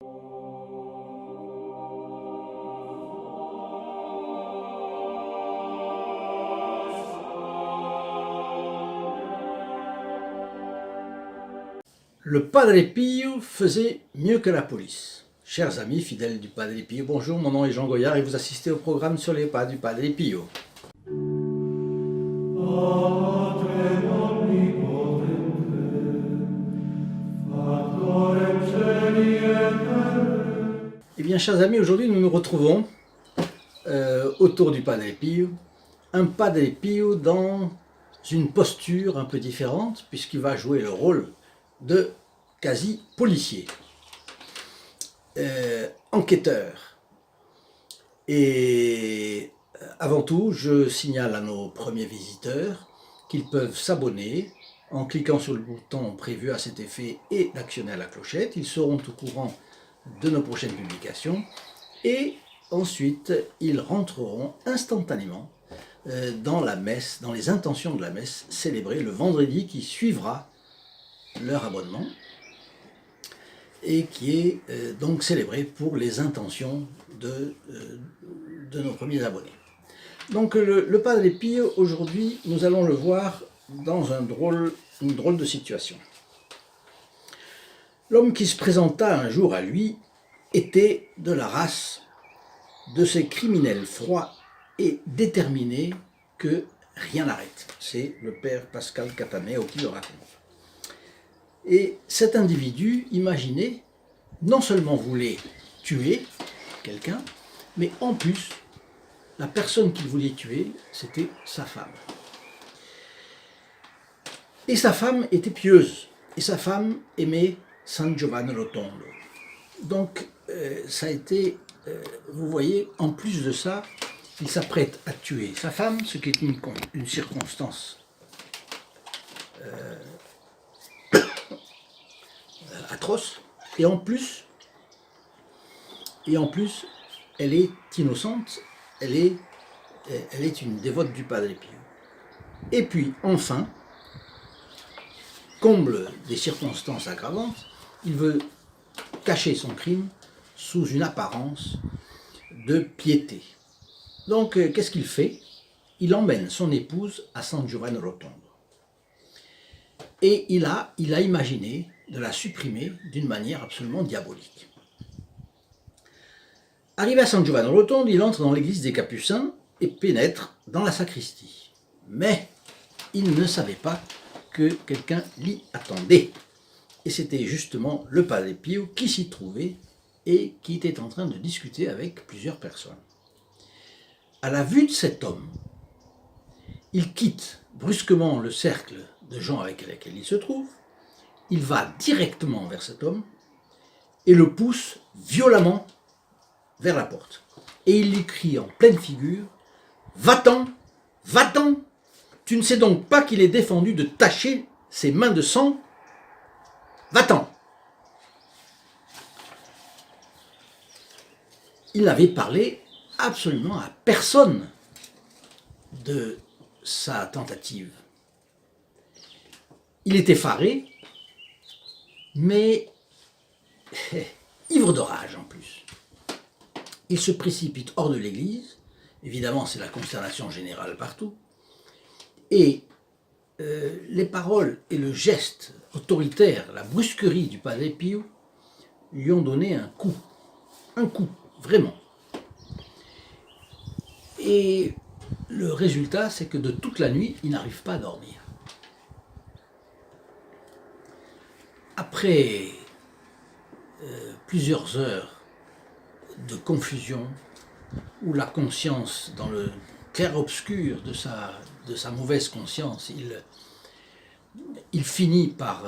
Le Padre Pio faisait mieux que la police. Chers amis fidèles du Padre Pio, bonjour, mon nom est Jean Goyard et vous assistez au programme sur les pas du Padre Pio. Eh bien, chers amis, aujourd'hui nous nous retrouvons autour du Padre Pio. Un Padre Pio dans une posture un peu différente, puisqu'il va jouer le rôle de quasi-policier, enquêteur. Et avant tout, je signale à nos premiers visiteurs qu'ils peuvent s'abonner en cliquant sur le bouton prévu à cet effet et d'actionner à la clochette. Ils seront au courant de nos prochaines publications et ensuite ils rentreront instantanément dans la messe, dans les intentions de la messe célébrée le vendredi qui suivra leur abonnement et qui est donc célébrée pour les intentions de nos premiers abonnés. Donc le Padre Pio, aujourd'hui, nous allons le voir dans une drôle de situation. L'homme qui se présenta un jour à lui était de la race de ces criminels froids et déterminés que rien n'arrête. C'est le père Pascal Cataneo qui le raconte. Et cet individu, imaginez, non seulement voulait tuer quelqu'un, mais en plus, la personne qu'il voulait tuer, c'était sa femme. Et sa femme était pieuse, et sa femme aimait San Giovanni Rotondo. Donc, ça a été, vous voyez, en plus de ça, il s'apprête à tuer sa femme, ce qui est une circonstance atroce, et en plus, elle est innocente, elle est une dévote du Padre Pio. Et puis, enfin, comble des circonstances aggravantes, il veut cacher son crime sous une apparence de piété. Donc, qu'est-ce qu'il fait? Il emmène son épouse à San Giovanni Rotondo. Et il a imaginé de la supprimer d'une manière absolument diabolique. Arrivé à San Giovanni Rotondo, il entre dans l'église des Capucins et pénètre dans la sacristie. Mais il ne savait pas que quelqu'un l'y attendait. Et c'était justement le Padre Pio qui s'y trouvait et qui était en train de discuter avec plusieurs personnes. À la vue de cet homme, il quitte brusquement le cercle de gens avec lesquels il se trouve, il va directement vers cet homme et le pousse violemment vers la porte. Et il lui crie en pleine figure « Va-t'en, va-t'en, tu ne sais donc pas qu'il est défendu de tacher ses mains de sang? Va-t'en » Il n'avait parlé absolument à personne de sa tentative. Il était effaré, mais ivre de rage en plus. Il se précipite hors de l'église, évidemment c'est la consternation générale partout, et les paroles et le geste autoritaire, la brusquerie du Padre Pio lui ont donné un coup, vraiment. Et le résultat, c'est que de toute la nuit, il n'arrive pas à dormir. Après plusieurs heures de confusion, où la conscience, dans le clair-obscur de sa mauvaise conscience, il finit par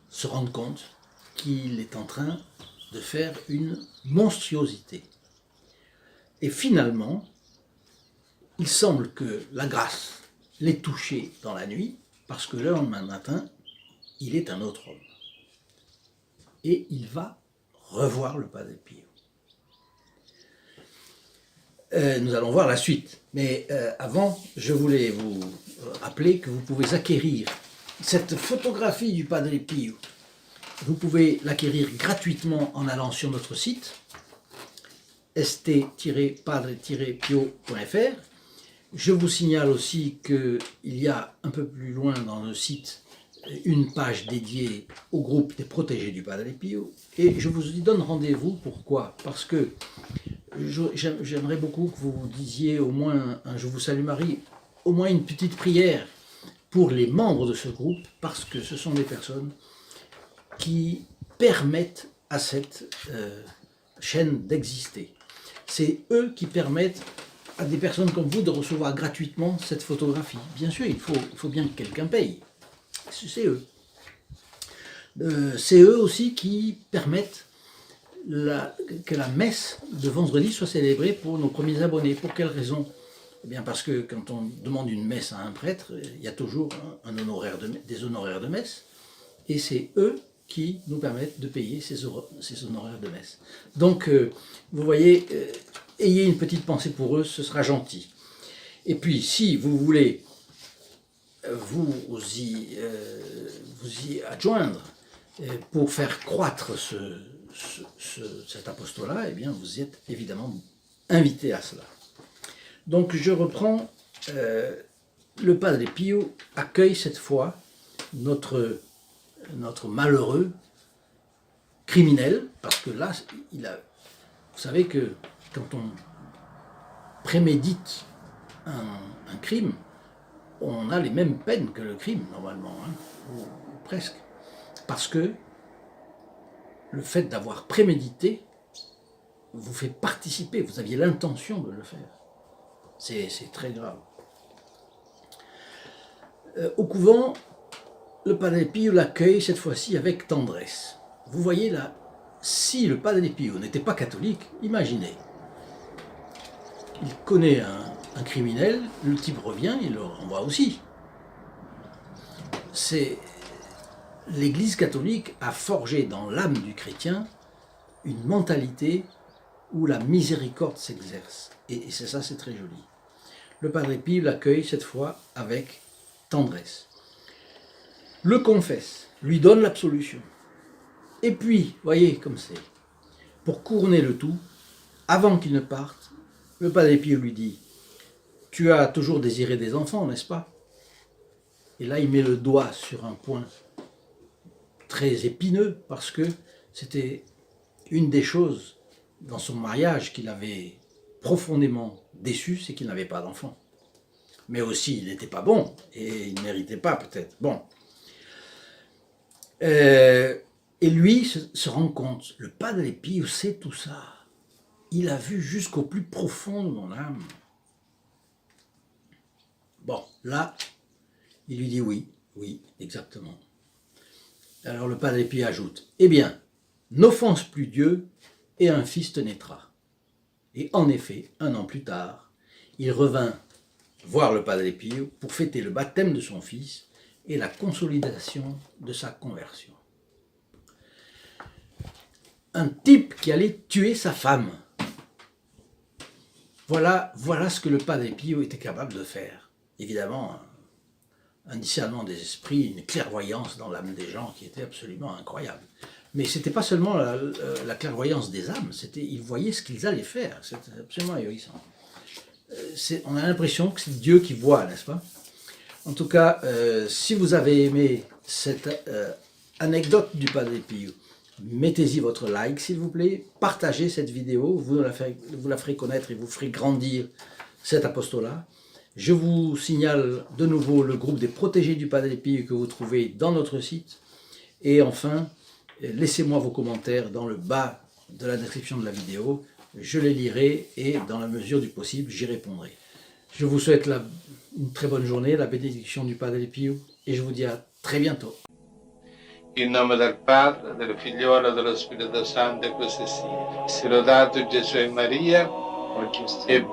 se rendre compte qu'il est en train de faire une monstruosité. Et finalement, il semble que la grâce l'ait touché dans la nuit, parce que le lendemain matin, il est un autre homme. Et il va revoir le Padre Pio. Nous allons voir la suite. Mais avant, je voulais vous rappeler que vous pouvez acquérir cette photographie du Padre Pio Vous pouvez l'acquérir gratuitement en allant sur notre site st-padre-pio.fr. Je vous signale aussi qu'il y a un peu plus loin dans le site une page dédiée au groupe des protégés du Padre Pio. Et je vous y donne rendez-vous. Pourquoi? Parce que j'aimerais beaucoup que vous disiez au moins un Je vous salue Marie, au moins une petite prière pour les membres de ce groupe, parce que ce sont des personnes qui permettent à cette chaîne d'exister. C'est eux qui permettent à des personnes comme vous de recevoir gratuitement cette photographie. Bien sûr, il faut bien que quelqu'un paye. C'est eux. C'est eux aussi qui permettent que la messe de vendredi soit célébrée pour nos premiers abonnés. Pour quelle raison? Eh bien parce que quand on demande une messe à un prêtre, il y a toujours des honoraires de messe, et c'est eux qui nous permettent de payer ces honoraires de messe. Donc, vous voyez, ayez une petite pensée pour eux, ce sera gentil. Et puis, si vous voulez vous y adjoindre pour faire croître cet apostolat, eh bien, vous êtes évidemment invité à cela. Donc, je reprends. Le Padre Pio accueille cette fois notre malheureux criminel, parce que là, vous savez que quand on prémédite un crime, on a les mêmes peines que le crime, normalement, hein, ou presque. Parce que le fait d'avoir prémédité vous fait participer, vous aviez l'intention de le faire. C'est très grave. Au couvent, le Padre Pio l'accueille cette fois-ci avec tendresse. Vous voyez là, si le Padre Pio n'était pas catholique, imaginez, il connaît un criminel, le type revient, il le renvoie aussi. L'Église catholique a forgé dans l'âme du chrétien une mentalité où la miséricorde s'exerce. Et c'est ça, c'est très joli. Le Padre Pio l'accueille cette fois avec tendresse. Le confesse, lui donne l'absolution. Et puis, voyez comme c'est, pour couronner le tout, avant qu'il ne parte, le Padre Pio lui dit « Tu as toujours désiré des enfants, n'est-ce pas ?» Et là, il met le doigt sur un point très épineux, parce que c'était une des choses dans son mariage qui l'avait profondément déçu, c'est qu'il n'avait pas d'enfant. Mais aussi, il n'était pas bon, et il ne méritait pas peut-être. Bon. Et lui se rend compte, le Padre Pio sait tout ça. Il a vu jusqu'au plus profond de mon âme. Bon, là, il lui dit oui, exactement. Alors le Padre Pio ajoute, eh bien, n'offense plus Dieu et un fils te naîtra. Et en effet, 1 an plus tard, il revint voir le Padre Pio pour fêter le baptême de son fils et la consolidation de sa conversion. Un type qui allait tuer sa femme. Voilà ce que le Padre Pio était capable de faire. Évidemment, un discernement des esprits, une clairvoyance dans l'âme des gens qui était absolument incroyable. Mais ce n'était pas seulement la clairvoyance des âmes, ils voyaient ce qu'ils allaient faire. C'était absolument ahurissant. On a l'impression que c'est Dieu qui voit, n'est-ce pas? En tout cas, si vous avez aimé cette anecdote du Padre Pio, mettez-y votre like, s'il vous plaît. Partagez cette vidéo, vous la ferez connaître et vous ferez grandir cet apostolat. Je vous signale de nouveau le groupe des protégés du Padre Pio que vous trouvez dans notre site. Et enfin, laissez-moi vos commentaires dans le bas de la description de la vidéo. Je les lirai et dans la mesure du possible, j'y répondrai. Je vous souhaite une très bonne journée, la bénédiction du Padre Pio, et je vous dis à très bientôt. In nome del Padre, del Figliolo e dello Spirito Santo, e così sia. Sia lodato Gesù e Maria, e